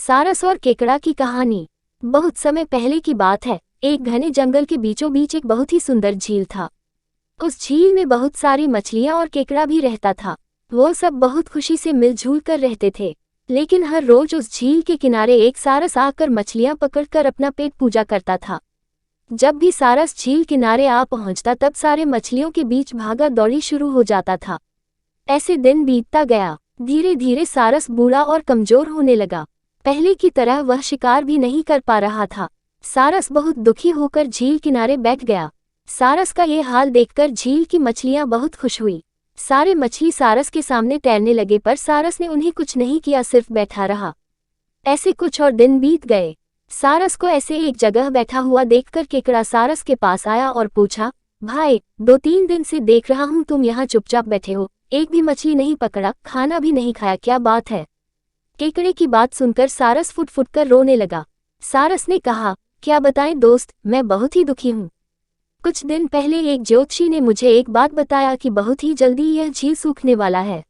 सारस और केकड़ा की कहानी। बहुत समय पहले की बात है। एक घने जंगल के बीचों बीच एक बहुत ही सुंदर झील था। उस झील में बहुत सारी मछलियां और केकड़ा भी रहता था। वो सब बहुत खुशी से मिलजुल कर रहते थे। लेकिन हर रोज उस झील के किनारे एक सारस आकर मछलियां पकड़कर अपना पेट पूजा करता था। जब भी सारस झील किनारे आ पहुंचता तब सारे मछलियों के बीच भागा दौड़ी शुरू हो जाता था। ऐसे दिन बीतता गया। धीरे धीरे सारस बूढ़ा और कमजोर होने लगा। पहले की तरह वह शिकार भी नहीं कर पा रहा था। सारस बहुत दुखी होकर झील किनारे बैठ गया। सारस का ये हाल देखकर झील की मछलियां बहुत खुश हुई। सारे मछली सारस के सामने तैरने लगे, पर सारस ने उन्हें कुछ नहीं किया, सिर्फ बैठा रहा। ऐसे कुछ और दिन बीत गए। सारस को ऐसे एक जगह बैठा हुआ देखकर केकड़ा सारस के पास आया और पूछा, भाई, 2-3 दिन से देख रहा हूँ तुम यहाँ चुपचाप बैठे हो, एक भी मछली नहीं पकड़ा, खाना भी नहीं खाया, क्या बात है? केकड़े की बात सुनकर सारस फुट फुट कर रोने लगा। सारस ने कहा, क्या बताएं दोस्त, मैं बहुत ही दुखी हूँ। कुछ दिन पहले एक ज्योतिषी ने मुझे एक बात बताया कि बहुत ही जल्दी यह झील सूखने वाला है।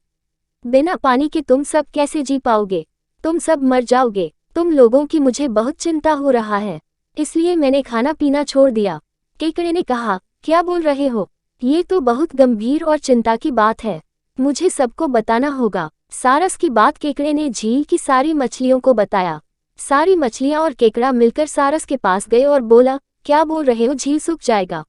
बिना पानी के तुम सब कैसे जी पाओगे? तुम सब मर जाओगे। तुम लोगों की मुझे बहुत चिंता हो रहा है, इसलिए मैंने खाना पीना छोड़ दिया। केकड़े ने कहा, क्या बोल रहे हो? ये तो बहुत गंभीर और चिंता की बात है, मुझे सबको बताना होगा। सारस की बात केकड़े ने झील की सारी मछलियों को बताया। सारी मछलियां और केकड़ा मिलकर सारस के पास गए और बोला, क्या बोल रहे हो, झील सूख जाएगा?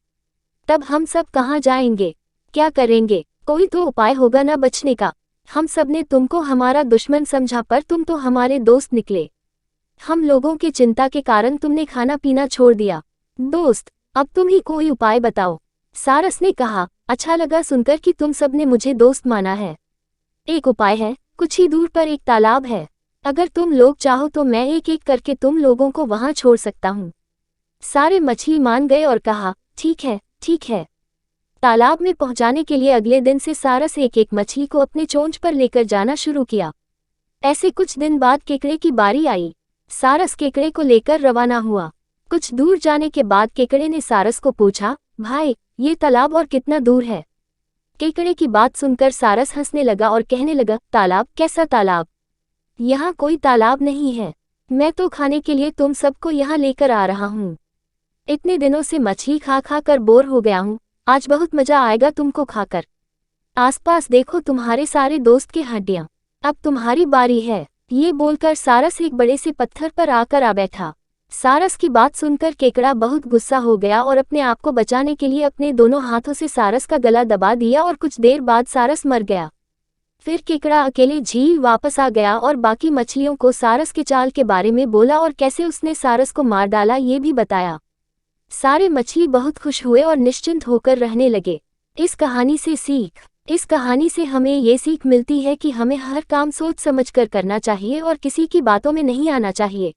तब हम सब कहाँ जाएंगे, क्या करेंगे? कोई तो उपाय होगा ना बचने का। हम सब ने तुमको हमारा दुश्मन समझा, पर तुम तो हमारे दोस्त निकले। हम लोगों की चिंता के कारण तुमने खाना पीना छोड़ दिया। दोस्त, अब तुम ही कोई उपाय बताओ। सारस ने कहा, अच्छा लगा सुनकर कि तुम सब ने मुझे दोस्त माना है। एक उपाय है, कुछ ही दूर पर एक तालाब है। अगर तुम लोग चाहो तो मैं एक एक करके तुम लोगों को वहां छोड़ सकता हूँ। सारे मछली मान गए और कहा, ठीक है, ठीक है। तालाब में पहुंचाने के लिए अगले दिन से सारस एक एक मछली को अपने चोंच पर लेकर जाना शुरू किया। ऐसे कुछ दिन बाद केकड़े की बारी आई। सारस केकड़े को लेकर रवाना हुआ। कुछ दूर जाने के बाद केकड़े ने सारस को पूछा, भाई, ये तालाब और कितना दूर है? केकड़े की बात सुनकर सारस हंसने लगा और कहने लगा, तालाब? कैसा तालाब? यहाँ कोई तालाब नहीं है। मैं तो खाने के लिए तुम सबको यहाँ लेकर आ रहा हूँ। इतने दिनों से मछली खा खा कर बोर हो गया हूँ, आज बहुत मजा आएगा तुमको खाकर। आसपास देखो, तुम्हारे सारे दोस्त की हड्डियाँ। अब तुम्हारी बारी है। ये बोलकर सारस एक बड़े से पत्थर पर आकर आ बैठा। सारस की बात सुनकर केकड़ा बहुत गुस्सा हो गया और अपने आप को बचाने के लिए अपने दोनों हाथों से सारस का गला दबा दिया और कुछ देर बाद सारस मर गया। फिर केकड़ा अकेले झील वापस आ गया और बाकी मछलियों को सारस के चाल के बारे में बोला और कैसे उसने सारस को मार डाला ये भी बताया। सारे मछली बहुत खुश हुए और निश्चिंत होकर रहने लगे। इस कहानी से सीख। इस कहानी से हमें ये सीख मिलती है कि हमें हर काम सोच समझ कर करना चाहिए और किसी की बातों में नहीं आना चाहिए।